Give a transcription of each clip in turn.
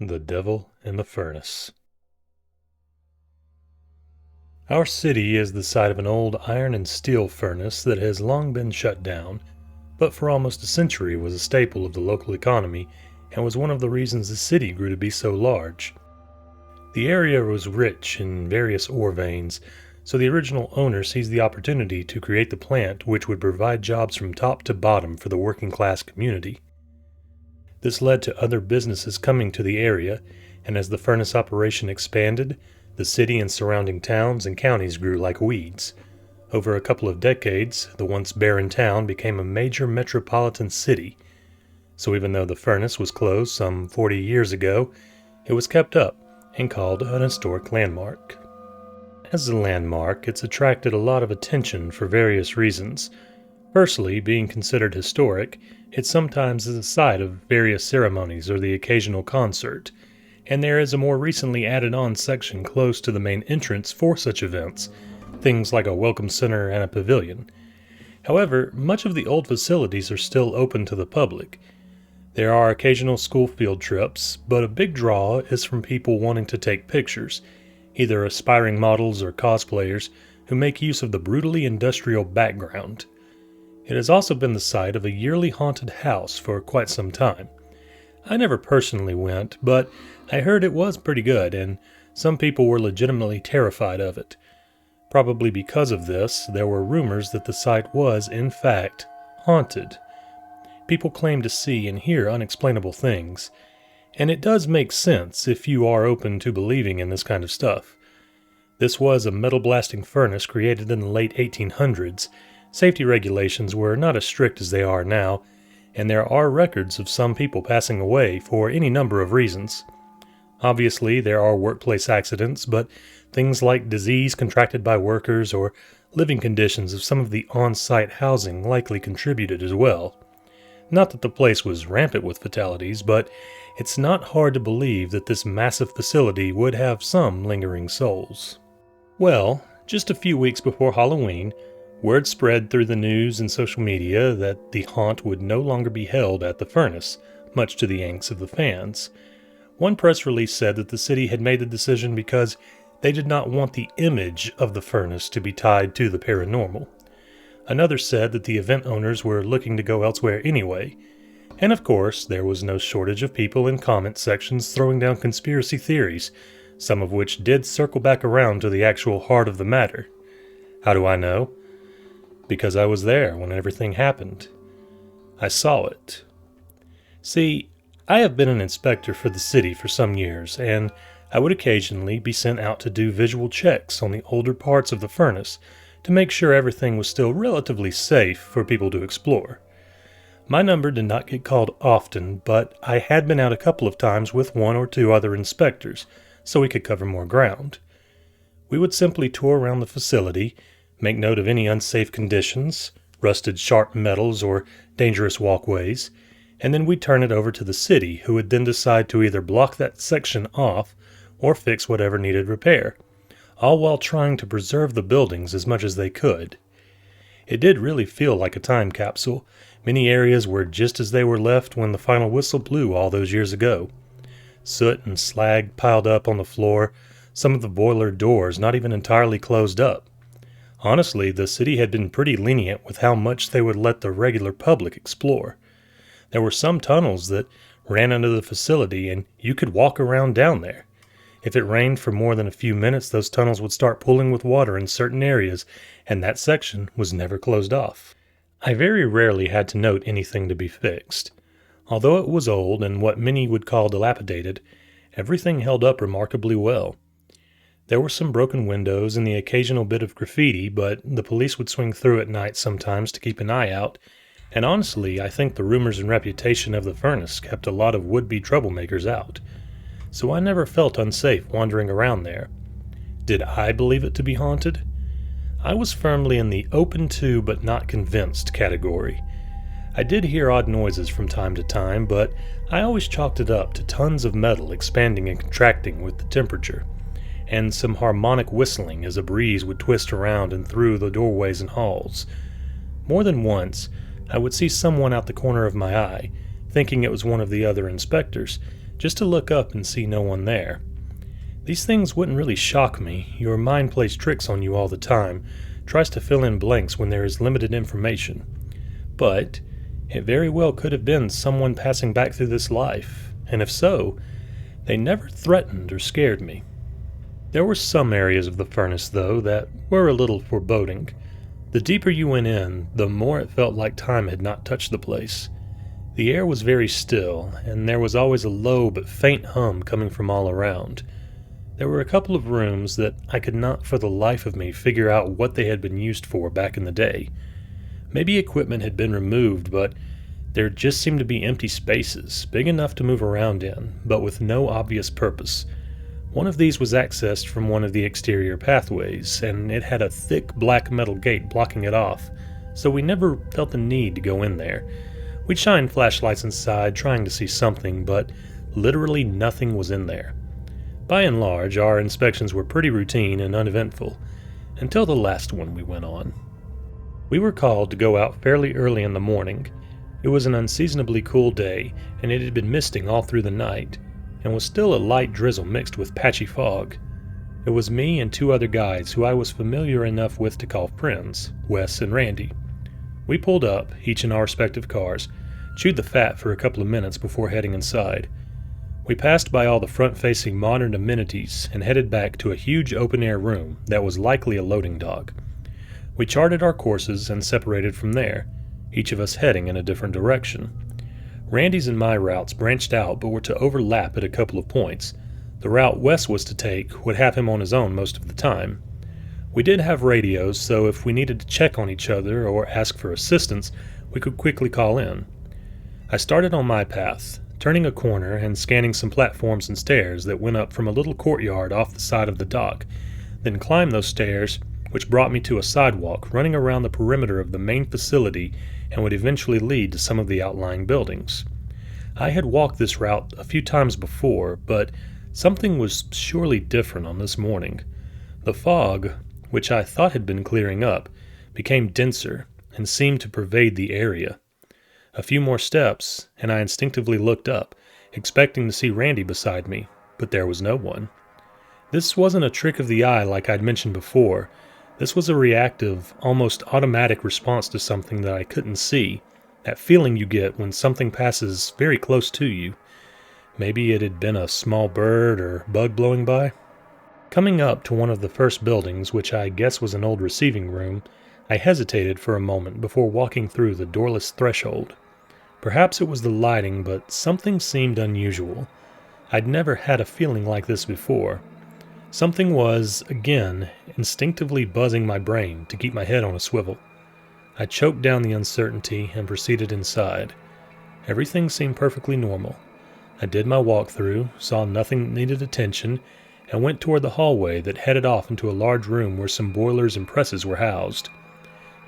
The Devil in the Furnace. Our city is the site of an old iron and steel furnace that has long been shut down, but for almost a century was a staple of the local economy and was one of the reasons the city grew to be so large. The area was rich in various ore veins, so the original owner seized the opportunity to create the plant which would provide jobs from top to bottom for the working class community. This led to other businesses coming to the area, and as the furnace operation expanded, the city and surrounding towns and counties grew like weeds. Over a couple of decades, the once barren town became a major metropolitan city. So even though the furnace was closed some 40 years ago, it was kept up and called an historic landmark. As a landmark, it's attracted a lot of attention for various reasons. Firstly, being considered historic, it sometimes is a site of various ceremonies or the occasional concert, and there is a more recently added on section close to the main entrance for such events, things like a welcome center and a pavilion. However, much of the old facilities are still open to the public. There are occasional school field trips, but a big draw is from people wanting to take pictures, either aspiring models or cosplayers who make use of the brutally industrial background. It has also been the site of a yearly haunted house for quite some time. I never personally went, but I heard it was pretty good, and some people were legitimately terrified of it. Probably because of this, there were rumors that the site was, in fact, haunted. People claim to see and hear unexplainable things, and it does make sense if you are open to believing in this kind of stuff. This was a metal-blasting furnace created in the late 1800s. Safety regulations were not as strict as they are now, and there are records of some people passing away for any number of reasons. Obviously, there are workplace accidents, but things like disease contracted by workers or living conditions of some of the on-site housing likely contributed as well. Not that the place was rampant with fatalities, but it's not hard to believe that this massive facility would have some lingering souls. Well, just a few weeks before Halloween, word spread through the news and social media that the haunt would no longer be held at the furnace, much to the angst of the fans. One press release said that the city had made the decision because they did not want the image of the furnace to be tied to the paranormal. Another said that the event owners were looking to go elsewhere anyway. And of course, there was no shortage of people in comment sections throwing down conspiracy theories, some of which did circle back around to the actual heart of the matter. How do I know? Because I was there when everything happened. I saw it. See, I have been an inspector for the city for some years, and I would occasionally be sent out to do visual checks on the older parts of the furnace to make sure everything was still relatively safe for people to explore. My number did not get called often, but I had been out a couple of times with one or two other inspectors, so we could cover more ground. We would simply tour around the facility, make note of any unsafe conditions, rusted sharp metals, or dangerous walkways, and then we'd turn it over to the city, who would then decide to either block that section off or fix whatever needed repair, all while trying to preserve the buildings as much as they could. It did really feel like a time capsule. Many areas were just as they were left when the final whistle blew all those years ago. Soot and slag piled up on the floor, some of the boiler doors not even entirely closed up. Honestly, the city had been pretty lenient with how much they would let the regular public explore. There were some tunnels that ran under the facility, and you could walk around down there. If it rained for more than a few minutes, those tunnels would start pooling with water in certain areas, and that section was never closed off. I very rarely had to note anything to be fixed. Although it was old and what many would call dilapidated, everything held up remarkably well. There were some broken windows and the occasional bit of graffiti, but the police would swing through at night sometimes to keep an eye out, and honestly, I think the rumors and reputation of the furnace kept a lot of would-be troublemakers out. So I never felt unsafe wandering around there. Did I believe it to be haunted? I was firmly in the open to but not convinced category. I did hear odd noises from time to time, but I always chalked it up to tons of metal expanding and contracting with the temperature, and some harmonic whistling as a breeze would twist around and through the doorways and halls. More than once, I would see someone out the corner of my eye, thinking it was one of the other inspectors, just to look up and see no one there. These things wouldn't really shock me. Your mind plays tricks on you all the time, tries to fill in blanks when there is limited information. But it very well could have been someone passing back through this life, and if so, they never threatened or scared me. There were some areas of the furnace, though, that were a little foreboding. The deeper you went in, the more it felt like time had not touched the place. The air was very still, and there was always a low but faint hum coming from all around. There were a couple of rooms that I could not for the life of me figure out what they had been used for back in the day. Maybe equipment had been removed, but there just seemed to be empty spaces, big enough to move around in, but with no obvious purpose. One of these was accessed from one of the exterior pathways, and it had a thick black metal gate blocking it off, so we never felt the need to go in there. We'd shine flashlights inside, trying to see something, but literally nothing was in there. By and large, our inspections were pretty routine and uneventful, until the last one we went on. We were called to go out fairly early in the morning. It was an unseasonably cool day, and it had been misting all through the night, and was still a light drizzle mixed with patchy fog. It was me and two other guys who I was familiar enough with to call friends, Wes and Randy. We pulled up, each in our respective cars, chewed the fat for a couple of minutes before heading inside. We passed by all the front-facing modern amenities and headed back to a huge open-air room that was likely a loading dock. We charted our courses and separated from there, each of us heading in a different direction. Randy's and my routes branched out but were to overlap at a couple of points. The route Wes was to take would have him on his own most of the time. We did have radios, so if we needed to check on each other or ask for assistance, we could quickly call in. I started on my path, turning a corner and scanning some platforms and stairs that went up from a little courtyard off the side of the dock, then climbed those stairs, which brought me to a sidewalk running around the perimeter of the main facility and would eventually lead to some of the outlying buildings. I had walked this route a few times before, but something was surely different on this morning. The fog, which I thought had been clearing up, became denser and seemed to pervade the area. A few more steps, and I instinctively looked up, expecting to see Randy beside me, but there was no one. This wasn't a trick of the eye like I'd mentioned before. This was a reactive, almost automatic response to something that I couldn't see, that feeling you get when something passes very close to you. Maybe it had been a small bird or bug blowing by. Coming up to one of the first buildings, which I guess was an old receiving room, I hesitated for a moment before walking through the doorless threshold. Perhaps it was the lighting, but something seemed unusual. I'd never had a feeling like this before. Something was, again, instinctively buzzing my brain to keep my head on a swivel. I choked down the uncertainty and proceeded inside. Everything seemed perfectly normal. I did my walkthrough, saw nothing that needed attention, and went toward the hallway that headed off into a large room where some boilers and presses were housed.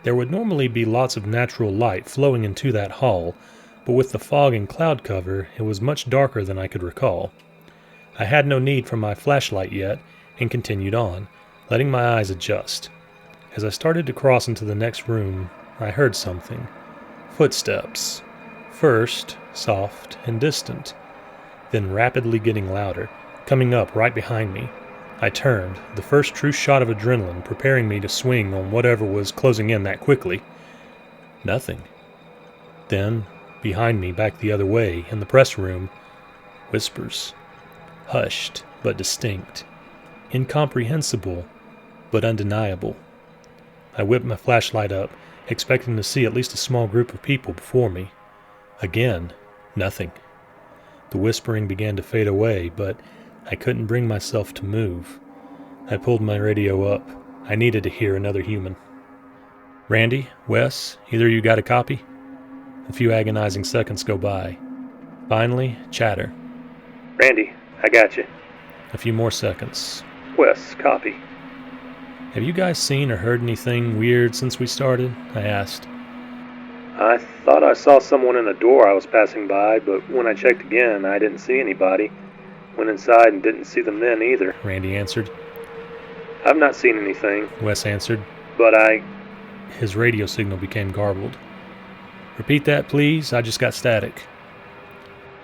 There would normally be lots of natural light flowing into that hall, but with the fog and cloud cover, it was much darker than I could recall. I had no need for my flashlight yet, and continued on, letting my eyes adjust. As I started to cross into the next room, I heard something. Footsteps. First, soft and distant, then rapidly getting louder, coming up right behind me. I turned, the first true shot of adrenaline preparing me to swing on whatever was closing in that quickly. Nothing. Then, behind me, back the other way, in the press room, whispers. Hushed, but distinct. Incomprehensible, but undeniable. I whipped my flashlight up, expecting to see at least a small group of people before me. Again, nothing. The whispering began to fade away, but I couldn't bring myself to move. I pulled my radio up. I needed to hear another human. Randy, Wes, either of you got a copy? A few agonizing seconds go by. Finally, chatter. Randy, I got you. A few more seconds. Wes, copy. Have you guys seen or heard anything weird since we started? I asked. I thought I saw someone in the door I was passing by, but when I checked again, I didn't see anybody. Went inside and didn't see them then either. Randy answered. I've not seen anything. Wes answered. But His radio signal became garbled. Repeat that, please. I just got static.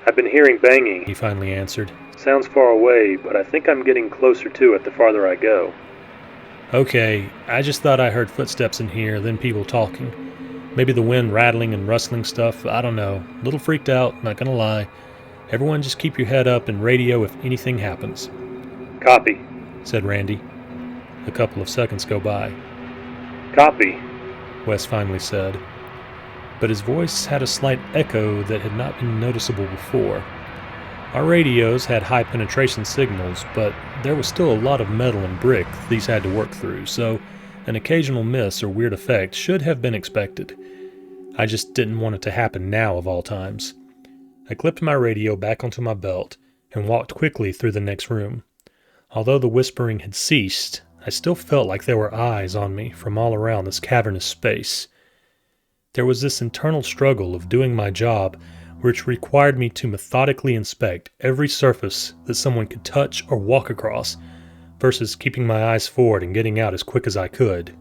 I've been hearing banging, he finally answered. Sounds far away, but I think I'm getting closer to it the farther I go. Okay, I just thought I heard footsteps in here, then people talking. Maybe the wind rattling and rustling stuff, I don't know. A little freaked out, not gonna lie. Everyone just keep your head up and radio if anything happens. Copy, said Randy. A couple of seconds go by. Copy, Wes finally said. But his voice had a slight echo that had not been noticeable before. Our radios had high penetration signals, but there was still a lot of metal and brick these had to work through, so an occasional miss or weird effect should have been expected. I just didn't want it to happen now of all times. I clipped my radio back onto my belt and walked quickly through the next room. Although the whispering had ceased, I still felt like there were eyes on me from all around this cavernous space. There was this internal struggle of doing my job, which required me to methodically inspect every surface that someone could touch or walk across, versus keeping my eyes forward and getting out as quick as I could.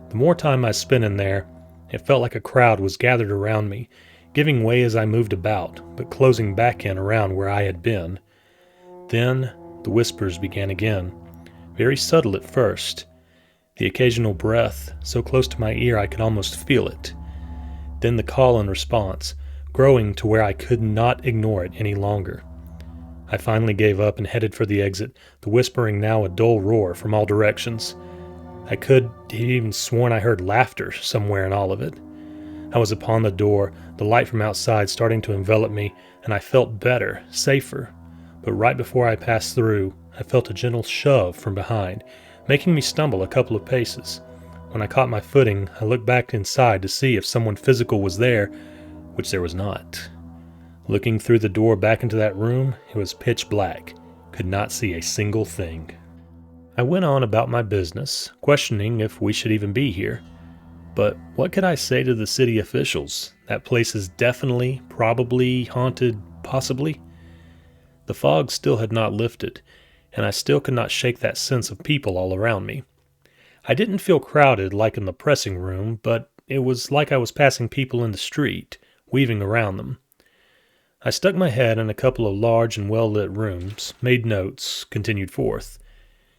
The more time I spent in there, it felt like a crowd was gathered around me, giving way as I moved about, but closing back in around where I had been. Then the whispers began again, very subtle at first. The occasional breath, so close to my ear I could almost feel it. Then the call and response, growing to where I could not ignore it any longer. I finally gave up and headed for the exit, the whispering now a dull roar from all directions. I could have even sworn I heard laughter somewhere in all of it. I was upon the door, the light from outside starting to envelop me, and I felt better, safer. But right before I passed through, I felt a gentle shove from behind, making me stumble a couple of paces. When I caught my footing, I looked back inside to see if someone physical was there, which there was not. Looking through the door back into that room, it was pitch black. Could not see a single thing. I went on about my business, questioning if we should even be here. But what could I say to the city officials? That place is definitely, probably, haunted, possibly. The fog still had not lifted, and I still could not shake that sense of people all around me. I didn't feel crowded like in the pressing room, but it was like I was passing people in the street, weaving around them. I stuck my head in a couple of large and well-lit rooms, made notes, continued forth.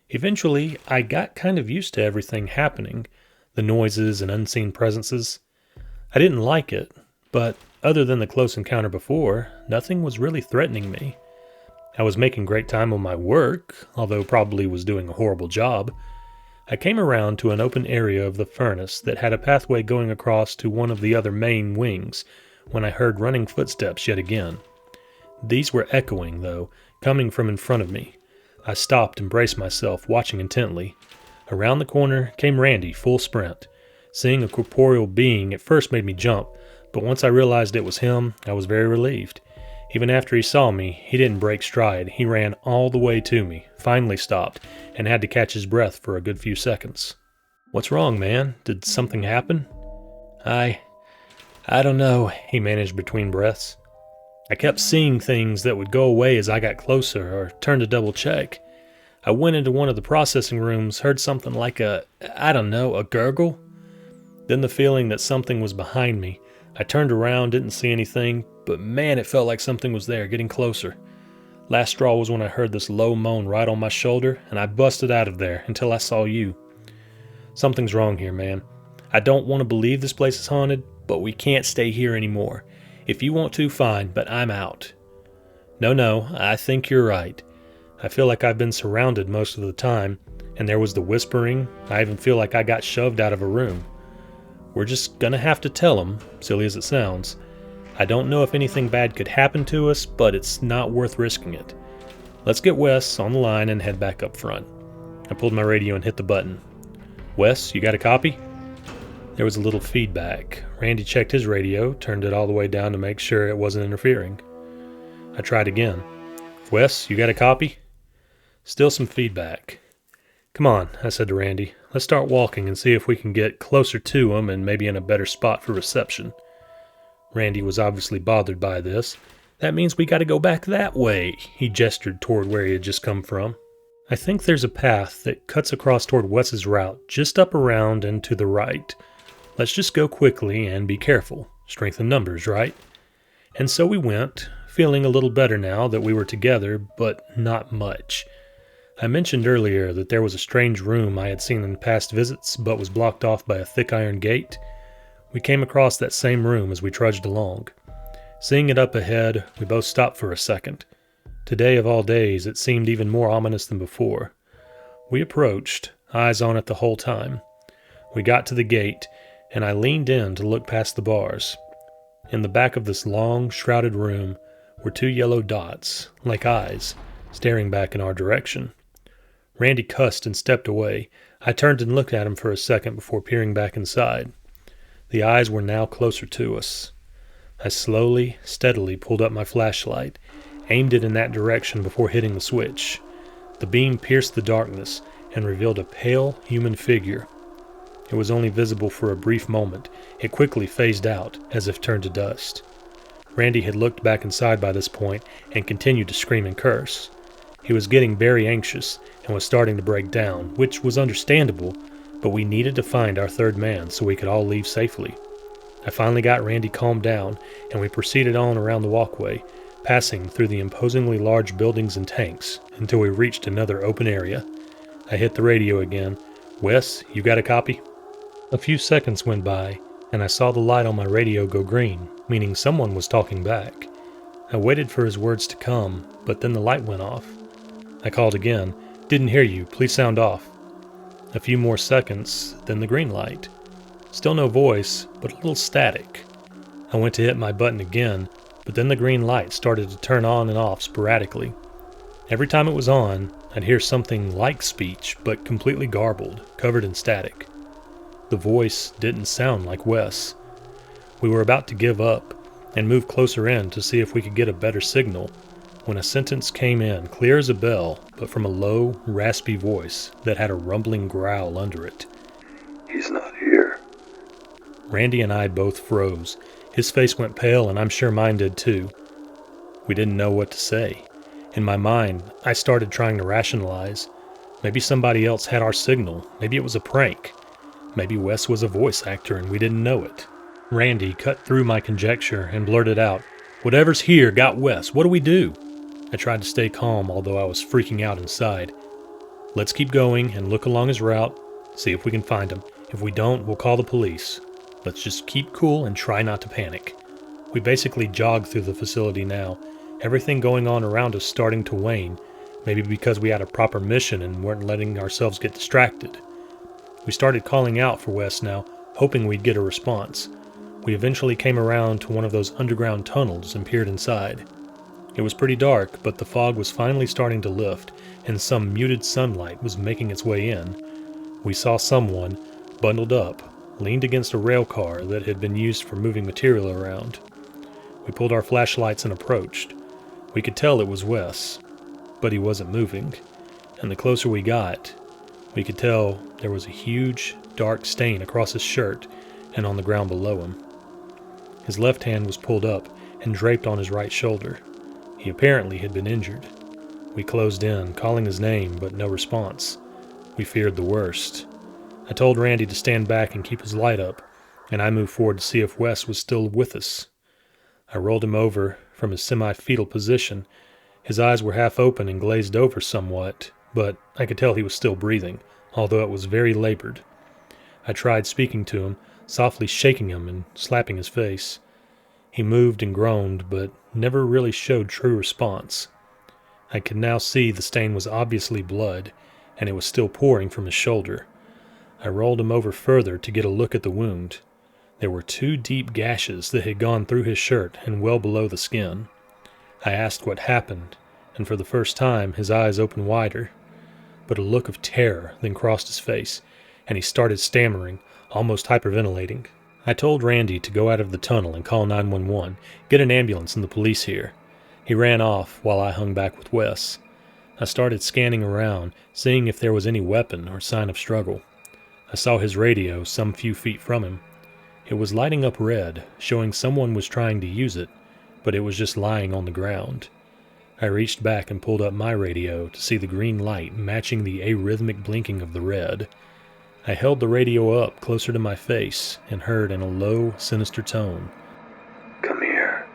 Eventually, I got kind of used to everything happening, the noises and unseen presences. I didn't like it, but other than the close encounter before, nothing was really threatening me. I was making great time on my work, although probably was doing a horrible job. I came around to an open area of the furnace that had a pathway going across to one of the other main wings when I heard running footsteps yet again. These were echoing, though, coming from in front of me. I stopped and braced myself, watching intently. Around the corner came Randy, full sprint. Seeing a corporeal being at first made me jump, but once I realized it was him, I was very relieved. Even after he saw me, he didn't break stride. He ran all the way to me, finally stopped, and had to catch his breath for a good few seconds. "What's wrong, man? Did something happen?" I don't know," he managed between breaths. "I kept seeing things that would go away as I got closer or turned to double check. I went into one of the processing rooms, heard something like a gurgle. Then the feeling that something was behind me. I turned around, didn't see anything, but man, it felt like something was there, getting closer. Last straw was when I heard this low moan right on my shoulder, and I busted out of there until I saw you. Something's wrong here, man. I don't want to believe this place is haunted, but we can't stay here anymore. If you want to, fine, but I'm out." No, I think you're right. I feel like I've been surrounded most of the time, and there was the whispering. I even feel like I got shoved out of a room. We're just gonna have to tell them, silly as it sounds. I don't know if anything bad could happen to us, but it's not worth risking it. Let's get Wes on the line and head back up front. I pulled my radio and hit the button. "Wes, you got a copy?" There was a little feedback. Randy checked his radio, turned it all the way down to make sure it wasn't interfering. I tried again. "Wes, you got a copy?" Still some feedback. "Come on," I said to Randy. "Let's start walking and see if we can get closer to him and maybe in a better spot for reception." Randy was obviously bothered by this. "That means we gotta go back that way." He gestured toward where he had just come from. "I think there's a path that cuts across toward Wes's route, just up around and to the right. Let's just go quickly and be careful. Strength in numbers, right?" And so we went, feeling a little better now that we were together, but not much. I mentioned earlier that there was a strange room I had seen in past visits, but was blocked off by a thick iron gate. We came across that same room as we trudged along. Seeing it up ahead, we both stopped for a second. Today of all days, it seemed even more ominous than before. We approached, eyes on it the whole time. We got to the gate, and I leaned in to look past the bars. In the back of this long, shrouded room were two yellow dots, like eyes, staring back in our direction. Randy cussed and stepped away. I turned and looked at him for a second before peering back inside. The eyes were now closer to us. I slowly, steadily pulled up my flashlight, aimed it in that direction before hitting the switch. The beam pierced the darkness and revealed a pale human figure. It was only visible for a brief moment. It quickly phased out, as if turned to dust. Randy had looked back inside by this point and continued to scream and curse. He was getting very anxious and was starting to break down, which was understandable, but we needed to find our third man so we could all leave safely. I finally got Randy calmed down, and we proceeded on around the walkway, passing through the imposingly large buildings and tanks until we reached another open area. I hit the radio again. "Wes, you got a copy?" A few seconds went by, and I saw the light on my radio go green, meaning someone was talking back. I waited for his words to come, but then the light went off. I called again. "Didn't hear you. Please sound off." A few more seconds, then the green light. Still no voice, but a little static. I went to hit my button again, but then the green light started to turn on and off sporadically. Every time it was on, I'd hear something like speech, but completely garbled, covered in static. The voice didn't sound like Wes. We were about to give up and move closer in to see if we could get a better signal when a sentence came in, clear as a bell, but from a low, raspy voice that had a rumbling growl under it. "He's not here." Randy and I both froze. His face went pale, and I'm sure mine did too. We didn't know what to say. In my mind, I started trying to rationalize. Maybe somebody else had our signal. Maybe it was a prank. Maybe Wes was a voice actor and we didn't know it. Randy cut through my conjecture and blurted out, "Whatever's here got Wes. What do we do?" I tried to stay calm, although I was freaking out inside. "Let's keep going and look along his route, see if we can find him. If we don't, we'll call the police. Let's just keep cool and try not to panic." We basically jogged through the facility now, everything going on around us starting to wane, maybe because we had a proper mission and weren't letting ourselves get distracted. We started calling out for Wes now, hoping we'd get a response. We eventually came around to one of those underground tunnels and peered inside. It was pretty dark, but the fog was finally starting to lift, and some muted sunlight was making its way in. We saw someone, bundled up, leaned against a rail car that had been used for moving material around. We pulled our flashlights and approached. We could tell it was Wes, but he wasn't moving, and the closer we got, we could tell there was a huge, dark stain across his shirt and on the ground below him. His left hand was pulled up and draped on his right shoulder. He apparently had been injured. We closed in, calling his name, but no response. We feared the worst. I told Randy to stand back and keep his light up, and I moved forward to see if Wes was still with us. I rolled him over from his semi-fetal position. His eyes were half open and glazed over somewhat, but I could tell he was still breathing, although it was very labored. I tried speaking to him, softly shaking him and slapping his face. He moved and groaned, but never really showed true response. I could now see the stain was obviously blood, and it was still pouring from his shoulder. I rolled him over further to get a look at the wound. There were 2 deep gashes that had gone through his shirt and well below the skin. I asked what happened, and for the first time his eyes opened wider. But a look of terror then crossed his face, and he started stammering, almost hyperventilating. I told Randy to go out of the tunnel and call 911, get an ambulance and the police here. He ran off while I hung back with Wes. I started scanning around, seeing if there was any weapon or sign of struggle. I saw his radio some few feet from him. It was lighting up red, showing someone was trying to use it, but it was just lying on the ground. I reached back and pulled up my radio to see the green light matching the arrhythmic blinking of the red. I held the radio up closer to my face and heard in a low, sinister tone, "Come here."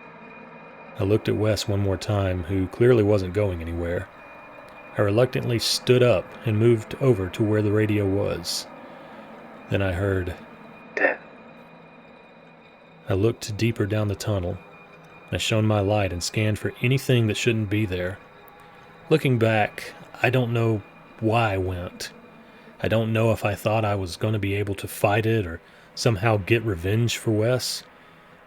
I looked at Wes one more time, who clearly wasn't going anywhere. I reluctantly stood up and moved over to where the radio was. Then I heard, "Dad." I looked deeper down the tunnel. I shone my light and scanned for anything that shouldn't be there. Looking back, I don't know why I went. I don't know if I thought I was going to be able to fight it or somehow get revenge for Wes.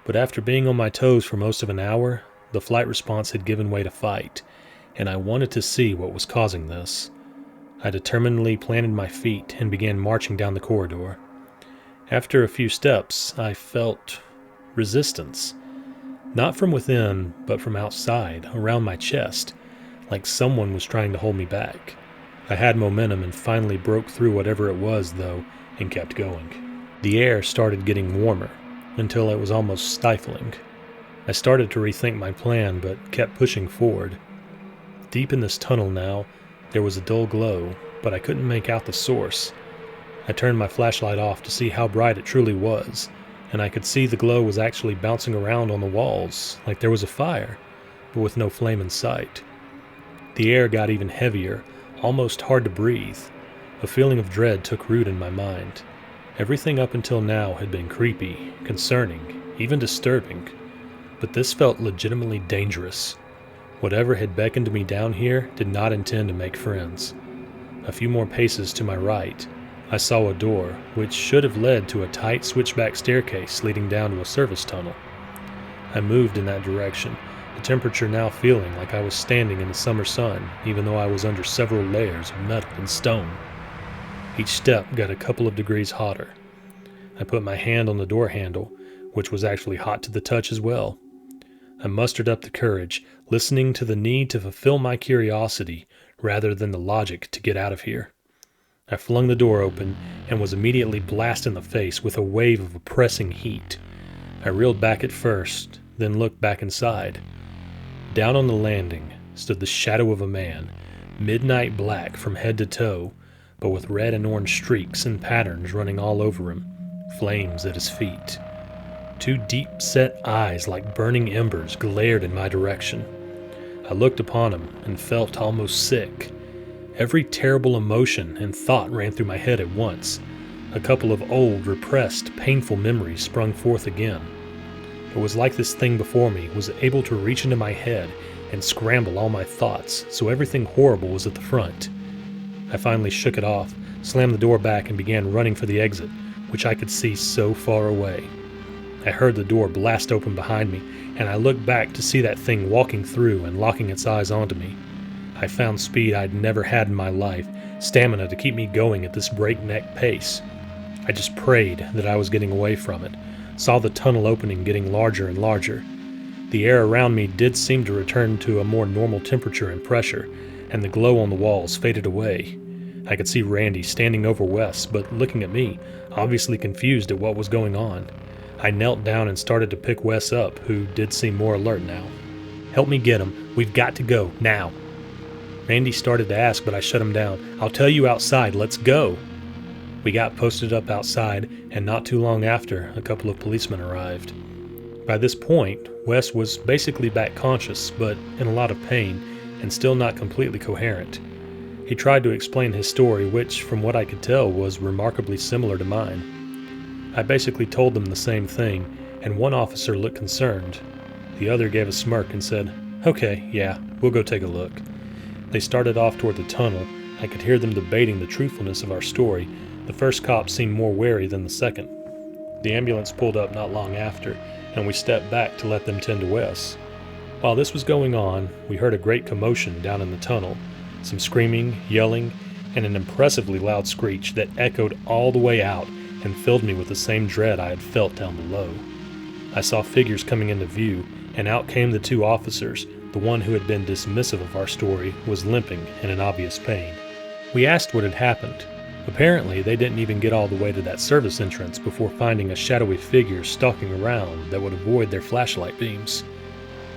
But after being on my toes for most of an hour, the flight response had given way to fight, and I wanted to see what was causing this. I determinedly planted my feet and began marching down the corridor. After a few steps, I felt resistance. Not from within, but from outside, around my chest, like someone was trying to hold me back. I had momentum and finally broke through whatever it was, though, and kept going. The air started getting warmer, until it was almost stifling. I started to rethink my plan, but kept pushing forward. Deep in this tunnel now, there was a dull glow, but I couldn't make out the source. I turned my flashlight off to see how bright it truly was, and I could see the glow was actually bouncing around on the walls, like there was a fire, but with no flame in sight. The air got even heavier, almost hard to breathe. A feeling of dread took root in my mind. Everything up until now had been creepy, concerning, even disturbing, but this felt legitimately dangerous. Whatever had beckoned me down here did not intend to make friends. A few more paces to my right, I saw a door, which should have led to a tight switchback staircase leading down to a service tunnel. I moved in that direction, the temperature now feeling like I was standing in the summer sun, even though I was under several layers of metal and stone. Each step got a couple of degrees hotter. I put my hand on the door handle, which was actually hot to the touch as well. I mustered up the courage, listening to the need to fulfill my curiosity rather than the logic to get out of here. I flung the door open and was immediately blasted in the face with a wave of oppressing heat. I reeled back at first, then looked back inside. Down on the landing stood the shadow of a man, midnight black from head to toe, but with red and orange streaks and patterns running all over him, flames at his feet. Two deep-set eyes like burning embers glared in my direction. I looked upon him and felt almost sick. Every terrible emotion and thought ran through my head at once. A couple of old, repressed, painful memories sprung forth again. It was like this thing before me was able to reach into my head and scramble all my thoughts, so everything horrible was at the front. I finally shook it off, slammed the door back, and began running for the exit, which I could see so far away. I heard the door blast open behind me, and I looked back to see that thing walking through and locking its eyes onto me. I found speed I'd never had in my life, stamina to keep me going at this breakneck pace. I just prayed that I was getting away from it, saw the tunnel opening getting larger and larger. The air around me did seem to return to a more normal temperature and pressure, and the glow on the walls faded away. I could see Randy standing over Wes, but looking at me, obviously confused at what was going on. I knelt down and started to pick Wes up, who did seem more alert now. "Help me get him. We've got to go, now." Randy started to ask, but I shut him down. "I'll tell you outside. Let's go." We got posted up outside, and not too long after, a couple of policemen arrived. By this point, Wes was basically back conscious, but in a lot of pain, and still not completely coherent. He tried to explain his story, which, from what I could tell, was remarkably similar to mine. I basically told them the same thing, and one officer looked concerned. The other gave a smirk and said, "Okay, yeah, we'll go take a look." They started off toward the tunnel. I could hear them debating the truthfulness of our story. The first cop seemed more wary than the second. The ambulance pulled up not long after, and we stepped back to let them tend to Wes. While this was going on, we heard a great commotion down in the tunnel, some screaming, yelling, and an impressively loud screech that echoed all the way out and filled me with the same dread I had felt down below. I saw figures coming into view, and out came the two officers. The one who had been dismissive of our story was limping and in obvious pain. We asked what had happened. Apparently, they didn't even get all the way to that service entrance before finding a shadowy figure stalking around that would avoid their flashlight beams.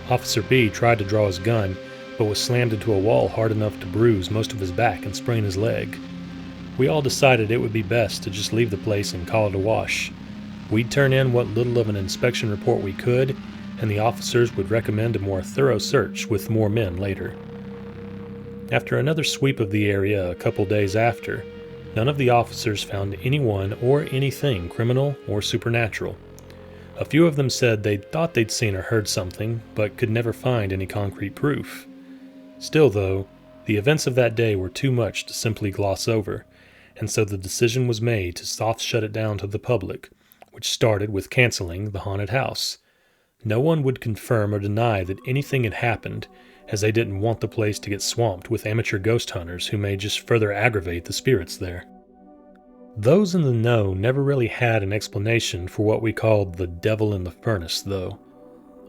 Officer B tried to draw his gun, but was slammed into a wall hard enough to bruise most of his back and sprain his leg. We all decided it would be best to just leave the place and call it a wash. We'd turn in what little of an inspection report we could, and the officers would recommend a more thorough search with more men later. After another sweep of the area a couple days after, none of the officers found anyone or anything criminal or supernatural. A few of them said they thought they'd seen or heard something, but could never find any concrete proof. Still, though, the events of that day were too much to simply gloss over, and so the decision was made to soft shut it down to the public, which started with canceling the haunted house. No one would confirm or deny that anything had happened, as they didn't want the place to get swamped with amateur ghost hunters who may just further aggravate the spirits there. Those in the know never really had an explanation for what we called the devil in the furnace, though.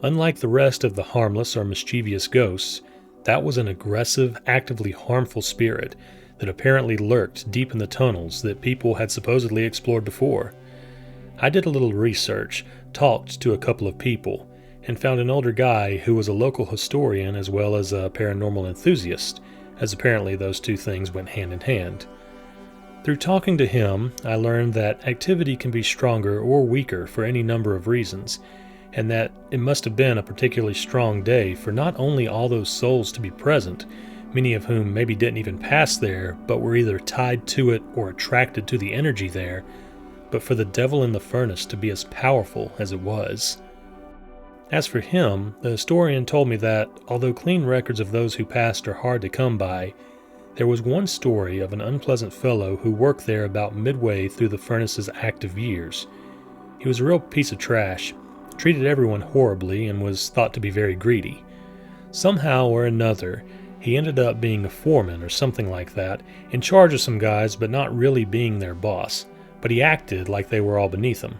Unlike the rest of the harmless or mischievous ghosts, that was an aggressive, actively harmful spirit that apparently lurked deep in the tunnels that people had supposedly explored before. I did a little research, talked to a couple of people, and found an older guy who was a local historian as well as a paranormal enthusiast, as apparently those two things went hand in hand. Through talking to him, I learned that activity can be stronger or weaker for any number of reasons, and that it must have been a particularly strong day for not only all those souls to be present, many of whom maybe didn't even pass there but were either tied to it or attracted to the energy there, but for the devil in the furnace to be as powerful as it was. As for him, the historian told me that, although clean records of those who passed are hard to come by, there was one story of an unpleasant fellow who worked there about midway through the furnace's active years. He was a real piece of trash, treated everyone horribly, and was thought to be very greedy. Somehow or another, he ended up being a foreman or something like that, in charge of some guys but not really being their boss, but he acted like they were all beneath him.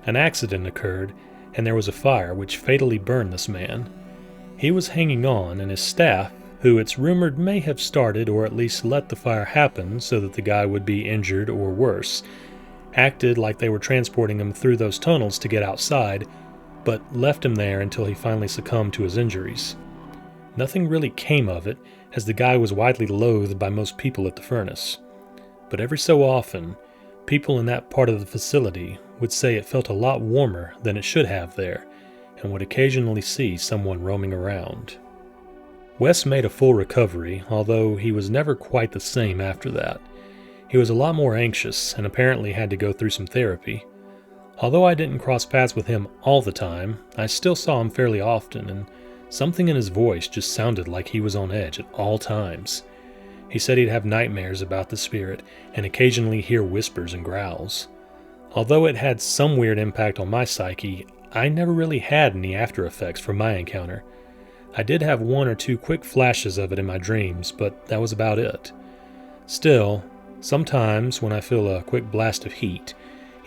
An accident occurred, and there was a fire which fatally burned this man. He was hanging on, and his staff, who it's rumored may have started or at least let the fire happen so that the guy would be injured or worse, acted like they were transporting him through those tunnels to get outside, but left him there until he finally succumbed to his injuries. Nothing really came of it, as the guy was widely loathed by most people at the furnace. But every so often, people in that part of the facility would say it felt a lot warmer than it should have there, and would occasionally see someone roaming around. Wes made a full recovery, although he was never quite the same after that. He was a lot more anxious and apparently had to go through some therapy. Although I didn't cross paths with him all the time, I still saw him fairly often, and something in his voice just sounded like he was on edge at all times. He said he'd have nightmares about the spirit and occasionally hear whispers and growls. Although it had some weird impact on my psyche, I never really had any after effects from my encounter. I did have one or two quick flashes of it in my dreams, but that was about it. Still, sometimes when I feel a quick blast of heat,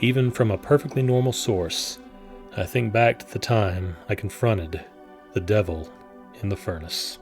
even from a perfectly normal source, I think back to the time I confronted the devil in the furnace.